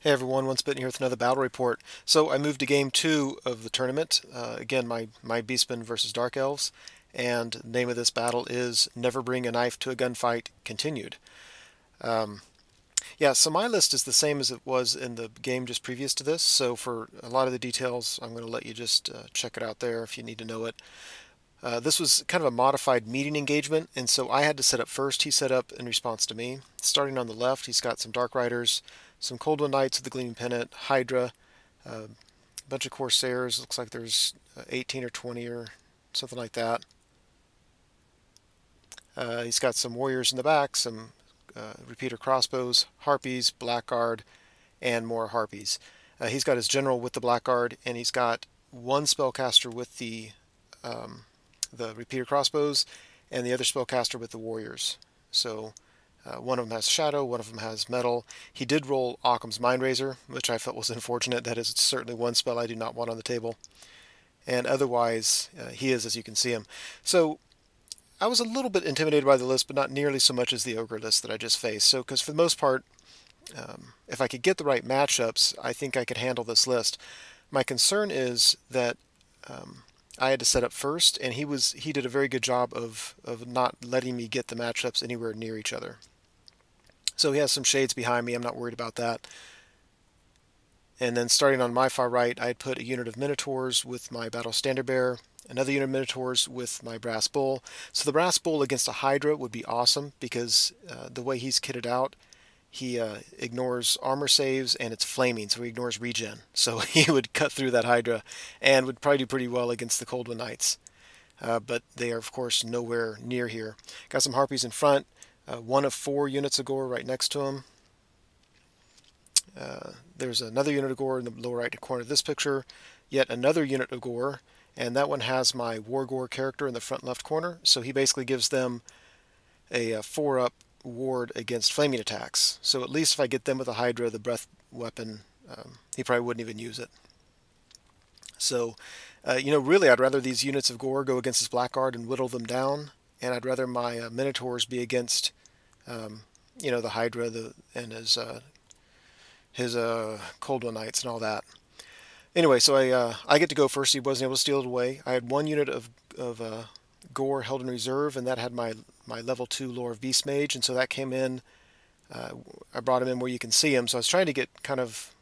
Hey everyone, Once Bitten here with another battle report. So I moved to game 2 of the tournament. Again, my Beastmen versus Dark Elves. And the name of this battle is Never Bring a Knife to a Gunfight Continued. Um, yeah, so my list is the same as it was in the game just previous to this. So for a lot of the details, I'm going to let you just check it out there if you need to know it. This was kind of a modified meeting engagement, and so I had to set up first. He set up in response to me. Starting on the left, he's got some Dark Riders, some Coldwood Knights with the Gleaming Pennant, Hydra, a bunch of Corsairs. Looks like there's 18 or 20 or something like that. He's got some Warriors in the back, some Repeater Crossbows, Harpies, Blackguard, and more Harpies. He's got his General with the Blackguard, and he's got one Spellcaster with the Repeater Crossbows, and the other Spellcaster with the Warriors. So one of them has Shadow, one of them has Metal. He did roll Occam's Mindrazor, which I felt was unfortunate. That is certainly one spell I do not want on the table. And otherwise, he is, as you can see him. So I was a little bit intimidated by the list, but not nearly so much as the Ogre list that I just faced. So, because for the most part, if I could get the right matchups, I think I could handle this list. My concern is that I had to set up first, and he did a very good job of not letting me get the matchups anywhere near each other. So he has some shades behind me. I'm not worried about that. And then starting on my far right, I had put a unit of Minotaurs with my Battle Standard Bearer, another unit of Minotaurs with my Brass Bull. So the Brass Bull against a Hydra would be awesome because the way he's kitted out, he ignores armor saves and it's flaming, so he ignores regen. So he would cut through that Hydra and would probably do pretty well against the Coldwood Knights. But they are, of course, nowhere near here. Got some Harpies in front, one of 4 units of Gore right next to him. There's another unit of Gore in the lower right corner of this picture, yet another unit of Gore, and that one has my War Gore character in the front left corner, so he basically gives them a 4-up ward against flaming attacks. So at least if I get them with a Hydra, the breath weapon, he probably wouldn't even use it. So, really I'd rather these units of Gore go against his Blackguard and whittle them down, and I'd rather my Minotaurs be against, the Hydra and his Coldwood Knights and all that. Anyway, so I get to go first. He wasn't able to steal it away. I had one unit of Gore held in reserve, and that had my level 2 Lore of Beast Mage, and so that came in. I brought him in where you can see him, so I was trying to get kind of,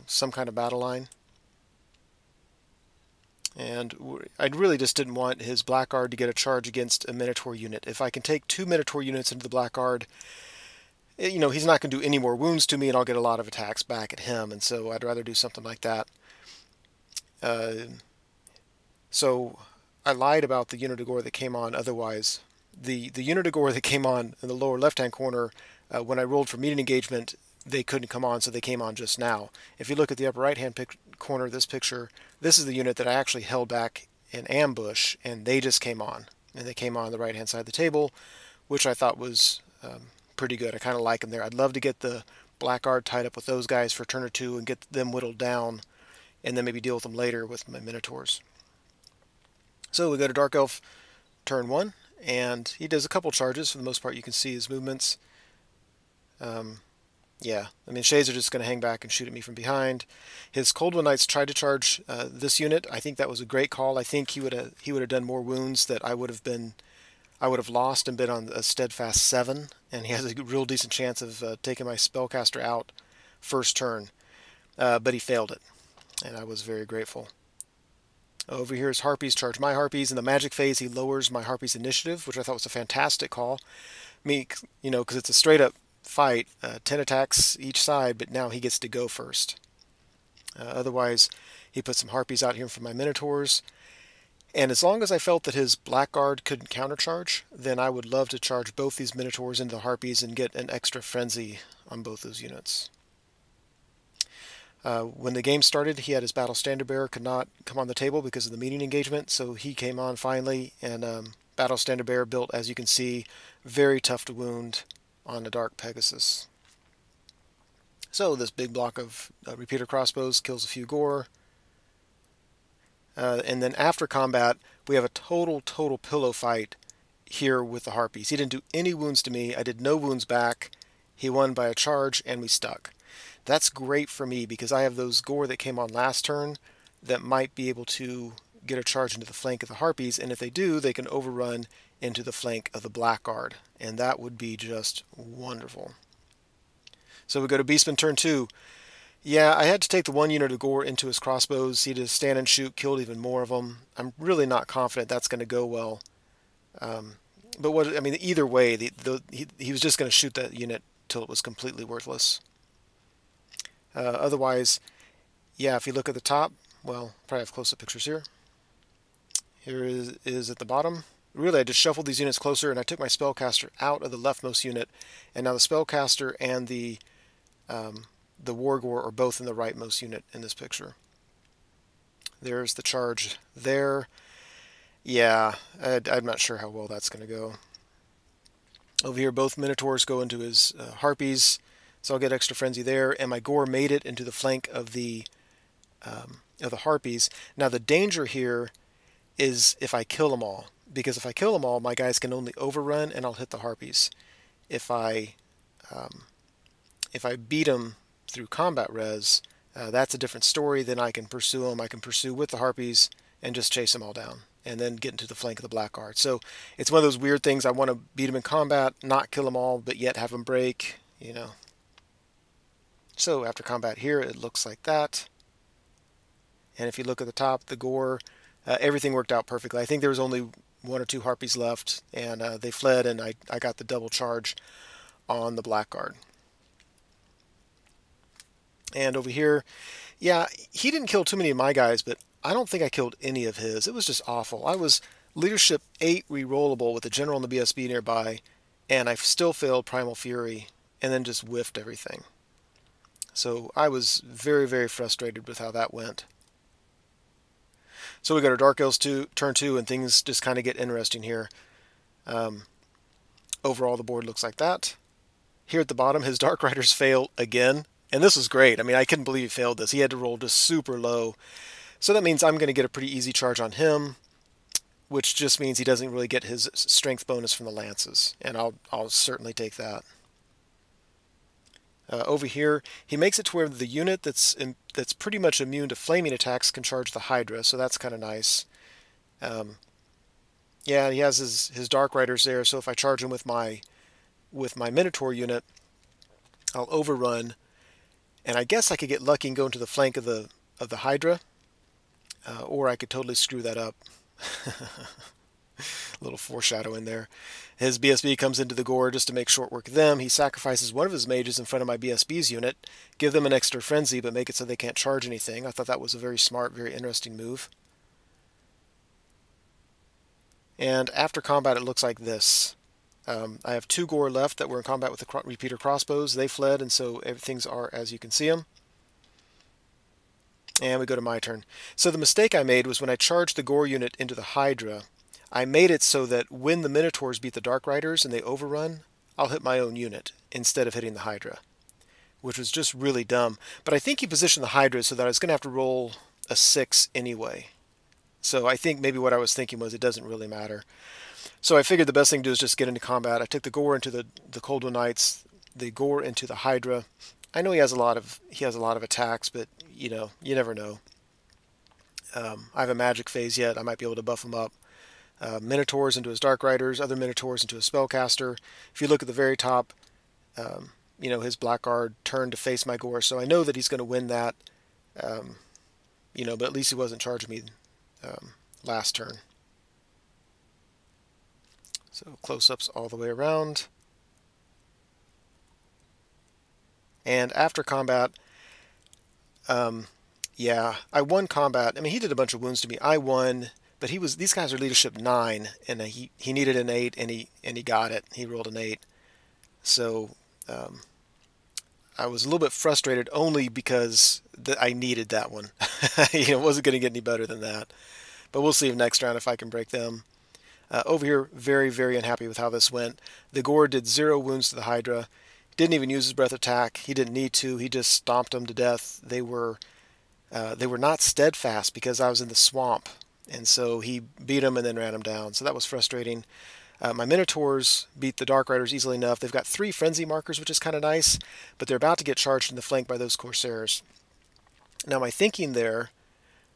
some kind of battle line. And I really just didn't want his Blackguard to get a charge against a Minotaur unit. If I can take 2 Minotaur units into the Blackguard, he's not going to do any more wounds to me, and I'll get a lot of attacks back at him, and so I'd rather do something like that. So I lied about the unit of Gore that came on otherwise. The unit of Gore that came on in the lower left-hand corner, when I rolled for meeting engagement, they couldn't come on, so they came on just now. If you look at the upper right-hand corner of this picture, this is the unit that I actually held back in ambush, and they just came on. And they came on the right-hand side of the table, which I thought was pretty good. I kind of like them there. I'd love to get the Blackguard tied up with those guys for a turn or two and get them whittled down, and then maybe deal with them later with my Minotaurs. So we go to Dark Elf turn 1, and he does a couple charges. For the most part, you can see his movements. Yeah, I mean, Shades are just going to hang back and shoot at me from behind. His Coldwood Knights tried to charge this unit. I think that was a great call. I think he would have done more wounds that I would have lost and been on a steadfast 7, and he has a real decent chance of taking my Spellcaster out first turn. But he failed it, and I was very grateful. Over here is Harpies charge my Harpies. In the magic phase, he lowers my Harpies initiative, which I thought was a fantastic call. Because it's a straight-up fight, 10 attacks each side, but now he gets to go first. Otherwise, he put some Harpies out here for my Minotaurs. And as long as I felt that his Blackguard couldn't countercharge, then I would love to charge both these Minotaurs into the Harpies and get an extra frenzy on both those units. When the game started, he had his Battle Standard Bearer could not come on the table because of the meeting engagement, so he came on finally, and Battle Standard Bearer built, as you can see, very tough to wound on a Dark Pegasus. So this big block of Repeater Crossbows kills a few Gore. And then after combat, we have a total pillow fight here with the Harpies. He didn't do any wounds to me. I did no wounds back. He won by a charge, and we stuck. That's great for me because I have those gore that came on last turn that might be able to get a charge into the flank of the Harpies, and if they do, they can overrun into the flank of the Blackguard, and that would be just wonderful. So we go to Beastmen turn 2. Yeah, I had to take the one unit of gore into his crossbows. He did stand and shoot, killed even more of them. I'm really not confident that's going to go well. But what I mean, either way, he was just going to shoot that unit till it was completely worthless. Otherwise, yeah, if you look at the top, well, probably have close-up pictures here. Here is at the bottom. Really, I just shuffled these units closer, and I took my spellcaster out of the leftmost unit, and now the spellcaster and the Wargore are both in the rightmost unit in this picture. There's the charge there. Yeah, I'm not sure how well that's going to go. Over here, both Minotaurs go into his Harpies, so I'll get extra frenzy there, and my Gore made it into the flank of the Harpies. Now the danger here is if I kill them all, because if I kill them all, my guys can only overrun, and I'll hit the Harpies. If I beat them through combat res, that's a different story. Then I can pursue them. I can pursue with the Harpies and just chase them all down, and then get into the flank of the Blackguard. So it's one of those weird things. I want to beat them in combat, not kill them all, but yet have them break, you know. So after combat here, it looks like that. And if you look at the top, the Gore, everything worked out perfectly. I think there was only 1 or 2 Harpies left, and they fled, and I got the double charge on the Blackguard. And over here, yeah, he didn't kill too many of my guys, but I don't think I killed any of his. It was just awful. I was leadership 8 rerollable with a general in the BSB nearby, and I still failed Primal Fury, and then just whiffed everything. So I was very, very frustrated with how that went. So we go to Dark Elves turn 2, and things just kind of get interesting here. Overall, the board looks like that. Here at the bottom, his Dark Riders fail again. And this was great. I mean, I couldn't believe he failed this. He had to roll just super low. So that means I'm going to get a pretty easy charge on him, which just means he doesn't really get his strength bonus from the lances. And I'll certainly take that. Over here, he makes it to where the unit that's pretty much immune to flaming attacks can charge the Hydra, so that's kind of nice. Yeah, he has his Dark Riders there, so if I charge him with my Minotaur unit, I'll overrun, and I guess I could get lucky and go into the flank of the Hydra, or I could totally screw that up. A little foreshadowing there. His BSB comes into the Gore just to make short work of them. He sacrifices one of his mages in front of my BSB's unit, give them an extra frenzy, but make it so they can't charge anything. I thought that was a very smart, very interesting move. And after combat, it looks like this. I have 2 Gore left that were in combat with the repeater crossbows. They fled, and so things are as you can see them. And we go to my turn. So the mistake I made was when I charged the Gore unit into the Hydra, I made it so that when the Minotaurs beat the Dark Riders and they overrun, I'll hit my own unit instead of hitting the Hydra, which was just really dumb. But I think he positioned the Hydra so that I was going to have to roll a 6 anyway. So I think maybe what I was thinking was it doesn't really matter. So I figured the best thing to do is just get into combat. I took the Gore into the Coldwood Knights, the Gore into the Hydra. I know he has a lot of attacks, but you know, you never know. I have a magic phase yet. I might be able to buff him up. Minotaurs into his Dark Riders, other Minotaurs into his Spellcaster. If you look at the very top, you know, his Blackguard turned to face my Gore, so I know that he's going to win that. You know, but at least he wasn't charging me last turn. So close-ups all the way around. And after combat, yeah, I won combat. I mean, he did a bunch of wounds to me. I won. But these guys are leadership 9, and he needed an 8, and he got it. He rolled an 8. So I was a little bit frustrated only because I needed that one. You know, it wasn't going to get any better than that. But we'll see next round if I can break them. Over here, very, very unhappy with how this went. The Gore did 0 wounds to the Hydra. Didn't even use his breath attack. He didn't need to. He just stomped them to death. They were not steadfast because I was in the swamp. And so he beat him and then ran him down. So that was frustrating. My Minotaurs beat the Dark Riders easily enough. They've got 3 Frenzy markers, which is kind of nice, but they're about to get charged in the flank by those Corsairs. Now my thinking there,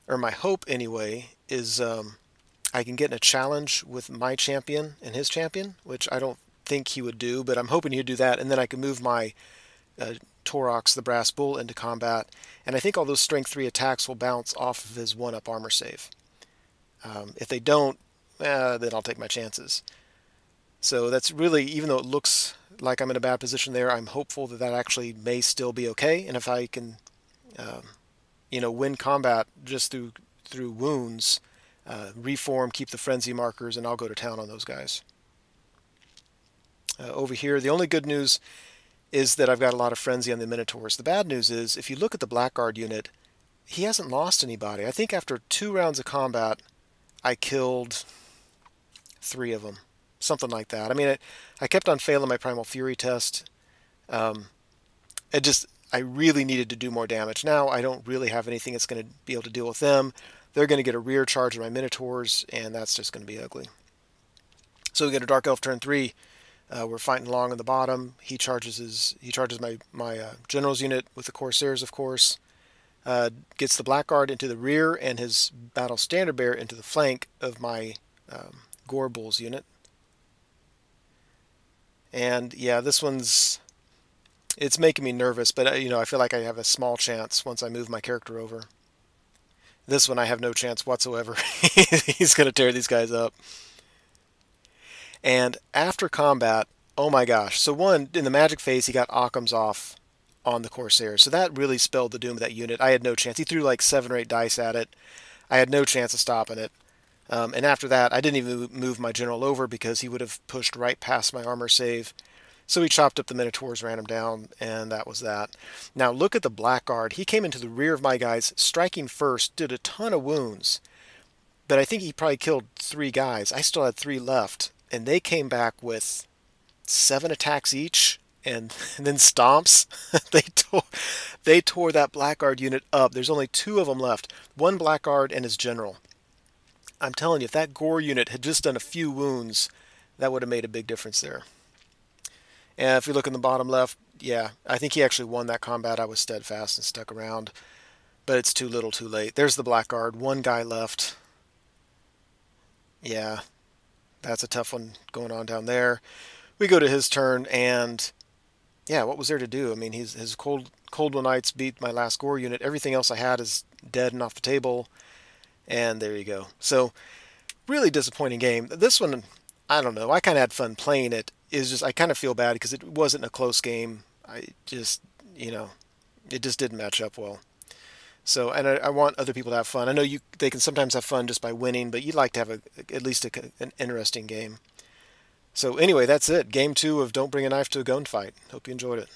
or my hope anyway, is I can get in a challenge with my champion and his champion, which I don't think he would do, but I'm hoping he'd do that, and then I can move my Taurox, the Brass Bull, into combat, and I think all those Strength 3 attacks will bounce off of his 1-up armor save. If they don't, then I'll take my chances. So that's really, even though it looks like I'm in a bad position there, I'm hopeful that that actually may still be okay. And if I can, win combat just through wounds, reform, keep the frenzy markers, and I'll go to town on those guys. Over here, the only good news is that I've got a lot of frenzy on the Minotaurs. The bad news is, if you look at the Blackguard unit, he hasn't lost anybody. I think after 2 rounds of combat, I killed 3 of them. Something like that. I mean, I kept on failing my Primal Fury test. I really needed to do more damage. Now I don't really have anything that's going to be able to deal with them. They're going to get a rear charge of my Minotaurs, and that's just going to be ugly. So we get a Dark Elf turn 3. We're fighting along on the bottom. He charges my General's unit with the Corsairs, of course. Gets the Blackguard into the rear and his Battle Standard Bearer into the flank of my Gore Bulls unit. And yeah, this one's, it's making me nervous, but I feel like I have a small chance once I move my character over. This one I have no chance whatsoever. He's going to tear these guys up. And after combat, oh my gosh. So one, in the magic phase, he got Occam's off on the Corsair. So that really spelled the doom of that unit. I had no chance. He threw like 7 or 8 dice at it. I had no chance of stopping it. And after that, I didn't even move my general over because he would have pushed right past my armor save. So he chopped up the Minotaurs, ran him down, and that was that. Now look at the Blackguard. He came into the rear of my guys, striking first, did a ton of wounds. But I think he probably killed 3 guys. I still had 3 left. And they came back with 7 attacks each, and then stomps. They tore that Blackguard unit up. There's only 2 of them left. 1 Blackguard and his general. I'm telling you, if that Gore unit had just done a few wounds, that would have made a big difference there. And if you look in the bottom left, yeah, I think he actually won that combat. I was steadfast and stuck around. But it's too little too late. There's the Blackguard. 1 guy left. Yeah, that's a tough one going on down there. We go to his turn, and yeah, what was there to do? I mean, his Cold One Knights beat my last Gore unit. Everything else I had is dead and off the table. And there you go. So, really disappointing game. This one, I don't know. I kind of had fun playing it. It's just, I kind of feel bad because it wasn't a close game. I just, it just didn't match up well. So, and I want other people to have fun. I know they can sometimes have fun just by winning, but you'd like to have at least an interesting game. So anyway, that's it. Game 2 of Don't Bring a Knife to a Gunfight. Hope you enjoyed it.